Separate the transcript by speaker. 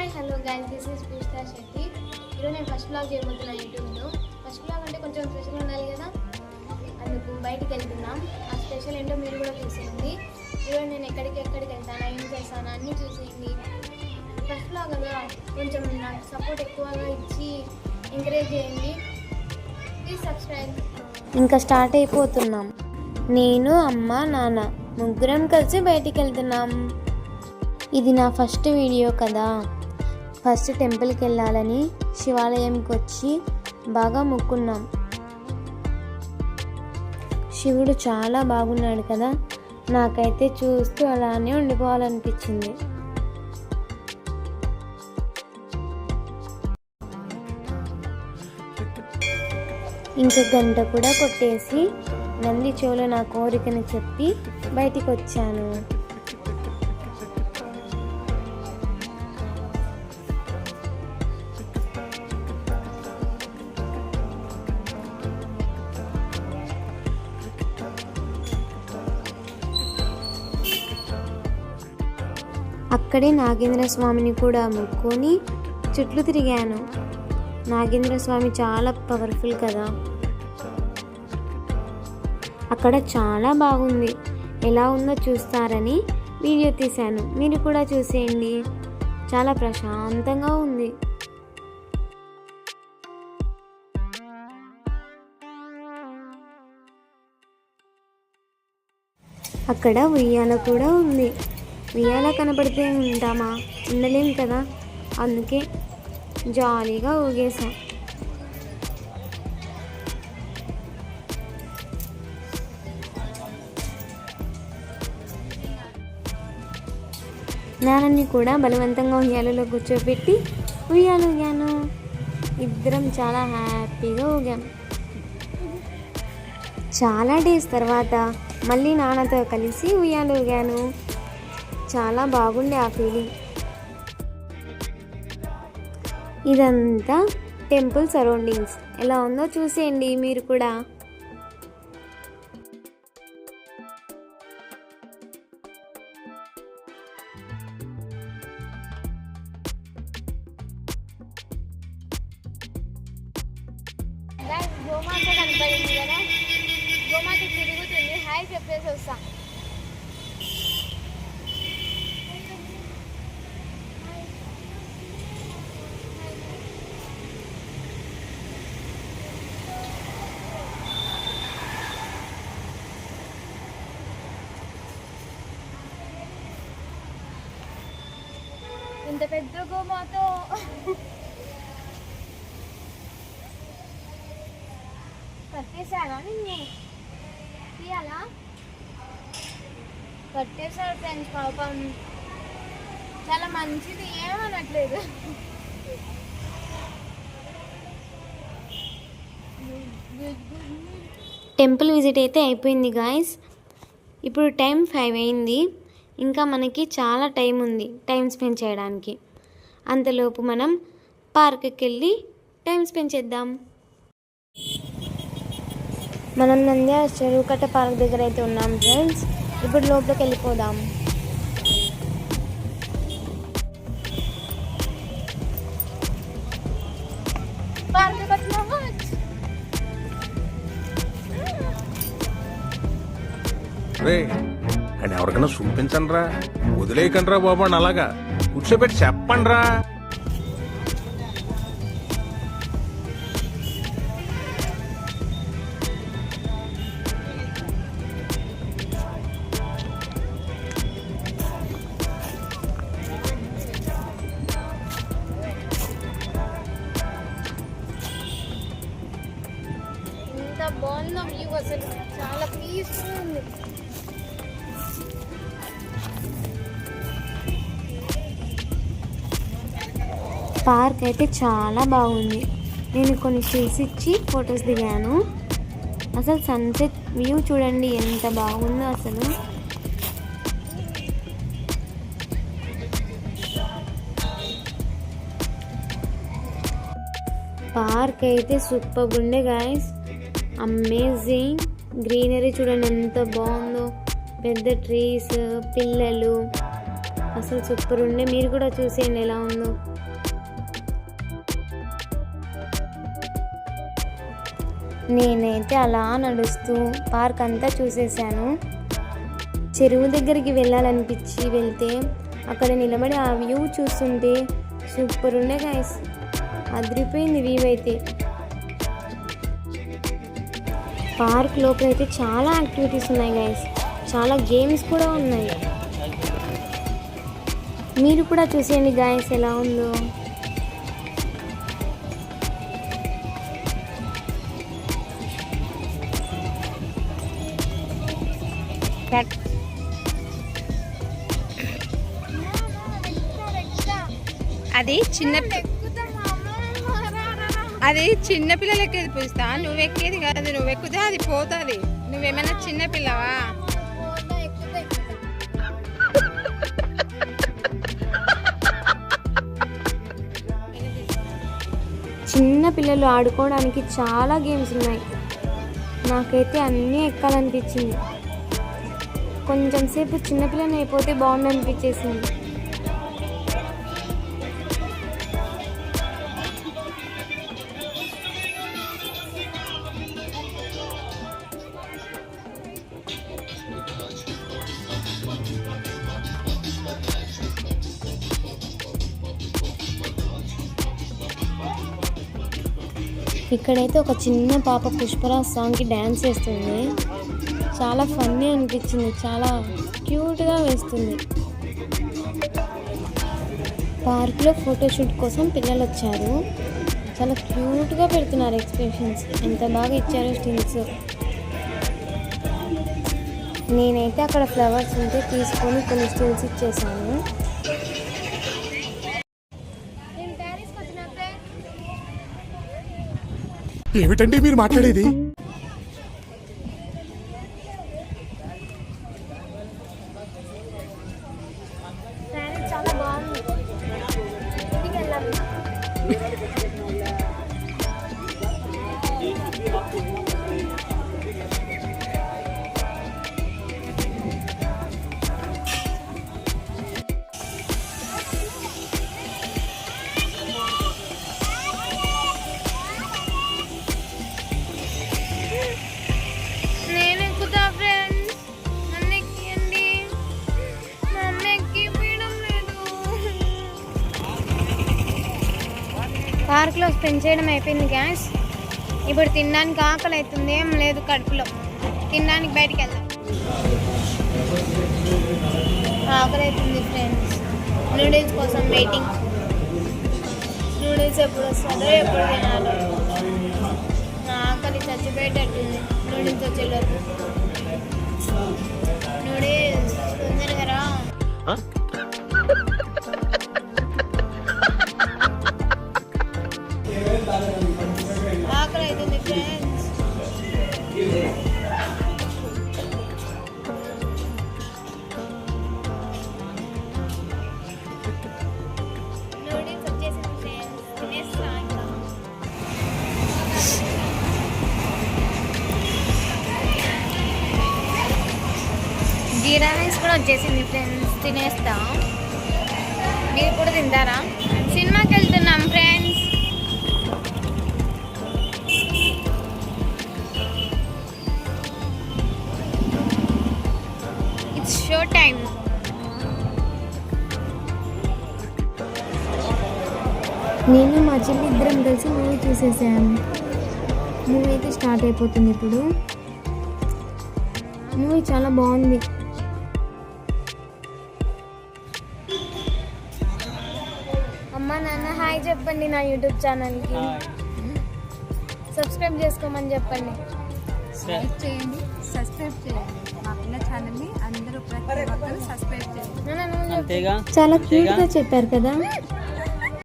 Speaker 1: Hi hello guys, this is Pujitha Shetty. ఈరోజు నేను first blog చేయబోతున్నాను యూట్యూబ్లో. ఫస్ట్ బ్లాగ్ అంటే కొంచెం స్పెషల్ ఉండాలి కదా, అందుకు బయటికి వెళ్తున్నాం. ఆ స్పెషల్ ఏంటో మీరు కూడా చూసేయండి. ఈరోజు నేను ఎక్కడికి వెళ్తాను, ఏం చేస్తాను అన్నీ చూసేయండి. ఫస్ట్ బ్లాగ్ కదా, కొంచెం నాకు సపోర్ట్ ఎక్కువగా ఇచ్చి ఎంకరేజ్ చేయండి. Please subscribe.
Speaker 2: ఇంకా స్టార్ట్ అయిపోతున్నాం. నేను, అమ్మ, నాన్న ముగ్గురం కలిసి బయటికి వెళ్తున్నాం. ఇది నా ఫస్ట్ వీడియో కదా. ఫస్ట్ టెంపుల్కి వెళ్ళాలని శివాలయంకి వచ్చి బాగా మొక్కున్నాం. శివుడు చాలా బాగున్నాడు కదా, నాకైతే చూస్తూ అలానే ఉండిపోవాలనిపించింది. ఇంక గంట కూడా కొట్టేసి నంది చెవులో నా కోరికని చెప్పి బయటికి వచ్చాను. అక్కడే నాగేంద్ర స్వామిని కూడా మొక్కుని చుట్లు తిరిగాను. నాగేంద్ర స్వామి చాలా పవర్ఫుల్ కదా. అక్కడ చాలా బాగుంది. ఎలా ఉందో చూస్తారని వీడియో తీశాను, మీరు కూడా చూసేయండి. చాలా ప్రశాంతంగా ఉంది. అక్కడ ఉయ్యాల కూడా ఉంది. ఉయ్యాల కనపడితే ఉంటామా, ఉండలేం కదా, అందుకే జాలీగా ఊగేసాం. నాన్నని కూడా బలవంతంగా ఉయ్యాలలో కూర్చోబెట్టి ఉయ్యాలు ఊగాను. ఇద్దరం చాలా హ్యాపీగా ఊగాం. చాలా డేస్ తర్వాత మళ్ళీ నాన్నతో కలిసి ఉయ్యాలు ఊగాను. చాలా బాగుండే ఆ ఫీలింగ్. ఇదంతా టెంపుల్ సరౌండింగ్స్. ఎలా ఉందో చూసేయండి మీరు కూడా.
Speaker 1: గోమాత కనపడింది కదా, గోమాత తిరుగుతుంది. హాయ్ చెప్పేసి వస్తా. ఇంత పెద్ద గోమాతో కట్టేశారా? నిన్ను తీయాలా? కట్టేశారు ఫ్రెండ్స్. పాపం చాలా మంచిది, ఏమనట్లేదు.
Speaker 2: టెంపుల్ విజిట్ అయితే అయిపోయింది గాయస్. ఇప్పుడు టైం 5 అయింది. ఇంకా మనకి చాలా టైం ఉంది టైం స్పెండ్ చేయడానికి. అంతలోపు మనం పార్క్కి వెళ్ళి టైం స్పెండ్ చేద్దాం. మనం నంద్యాల చెరువుకట్ట పార్క్ దగ్గర అయితే ఉన్నాం ఫ్రెండ్స్. ఇప్పుడు లోపలికి వెళ్ళిపోదాం.
Speaker 3: అండ్ ఎవరికైనా చూపించండి రా, వదిలేయకండి రా బాబు అని అలాగా కూర్చోబెట్టి చెప్పండి రా.
Speaker 1: ఎంత బాగుందో వ్యూ, అసలు చాలా పీస్ఫుల్ ఉంది.
Speaker 2: పార్క్ అయితే చాలా బాగుంది. నేను కొన్ని స్టిల్స్ ఇచ్చి ఫొటోస్ దిగాను. అసలు సన్సెట్ వ్యూ చూడండి ఎంత బాగుందో అసలు. పార్క్ అయితే సూపర్ ఉండే గాయస్, అమేజింగ్. గ్రీనరీ చూడండి ఎంత బాగుందో, పెద్ద ట్రీస్, పిల్లలు అసలు సూపర్ ఉండే. మీరు కూడా చూసేయండి ఎలా ఉందో. నేనైతే అలా నడుస్తూ పార్క్ అంతా చూసేసాను. చెరువు దగ్గరికి వెళ్ళాలనిపించి వెళ్తే అక్కడ నిలబడి ఆ వ్యూ చూస్తుంటే సూపర్ ఉండే గైస్. అదిరిపోయింది వ్యూ అయితే. పార్క్ లోపల అయితే చాలా యాక్టివిటీస్ ఉన్నాయి గైస్, చాలా గేమ్స్ కూడా ఉన్నాయి. మీరు కూడా చూసేయండి గైస్ ఎలా ఉందో.
Speaker 4: అది చిన్న పిల్లలకి చూపిస్తా. నువ్వు ఎక్కేది కాదు, నువ్వు ఎక్కుతే అది పోతుంది. నువ్వేమైనా చిన్న పిల్లవా?
Speaker 2: చిన్న పిల్లలు ఆడుకోవడానికి చాలా గేమ్స్ ఉన్నాయి. నాకైతే అన్నీ ఎక్కాలనిపించింది. కొంచెం సేపు చిన్నపిల్లని అయిపోతే బాగుంది అనిపించేసింది. ఇక్కడైతే ఒక చిన్న పాప పుష్పరాజ్ సాంగ్కి డ్యాన్స్ చేస్తుంది. చాలా ఫన్నీ అనిపించింది, చాలా క్యూట్గా వేస్తుంది. పార్క్లో ఫోటోషూట్ కోసం పిల్లలు వచ్చారు. చాలా క్యూట్గా పెడుతున్నారు ఎక్స్ప్రెషన్స్. ఎంత బాగా ఇచ్చారో స్టిల్స్. నేనైతే అక్కడ ఫ్లవర్స్ ఉంటే తీసుకొని కొన్ని స్టిల్స్ ఇచ్చేసాను.
Speaker 5: ఏమిటండి మీరు మాట్లాడేది?
Speaker 2: చాలా బాగుంది. ఇంటికి వెళ్ళాలి.
Speaker 4: నేను ఎక్కుతా ఫ్రెండ్స్, నన్ను ఎక్కియండి. మా అమ్మ ఎక్కిపోయడం లేదు.
Speaker 2: పార్క్లో స్పెండ్ చేయడం అయిపోయింది గ్యాస్. ఇప్పుడు తినడానికి ఆకలి అవుతుంది. ఏం లేదు కడుపులో. తినడానికి బయటికి వెళ్దాం. ఆకలి అవుతుంది ఫ్రెండ్స్. నూడిల్స్ కోసం వెయిటింగ్. నూడిల్స్ ఎప్పుడు వస్తుందో, ఎప్పుడు తినాలో. నా ఆకలి చచ్చిపోయేటట్టుంది నూడిల్స్ వచ్చేలోపు. నూడిల్స్ తొందరగా రా. ఆకలి అవుతుంది ఫ్రెండ్స్. నూడిల్స్ వచ్చేసింది ఫ్రెండ్స్. తినేస్తా ఇంకా. జీరా రైస్ కూడా వచ్చేసింది ఫ్రెండ్స్. తినేస్తా. మీరు కూడా తింటారా? సినిమాకి వెళ్తున్నాం ఫ్రెండ్స్. It's show time. నేను మా చెల్లి ఇద్దరం కలిసి మూవీ చూసేసాము. మూవీ అయితే స్టార్ట్ అయిపోతుంది ఇప్పుడు. మూవీ చాలా బాగుంది. అమ్మ నాన్న హాయ్ చెప్పండి నా యూట్యూబ్ ఛానల్కి. సబ్స్క్రైబ్ చేసుకోమని చెప్పండి.
Speaker 4: లైక్ చేయండి, సబ్స్క్రైబ్ చేయండి. మా పిల్ల ఛానల్ని అందరూ ప్రతి ఒక్కరు సబ్స్క్రైబ్ చేయండి.
Speaker 2: చాలా క్యూట్గా చెప్పారు కదా.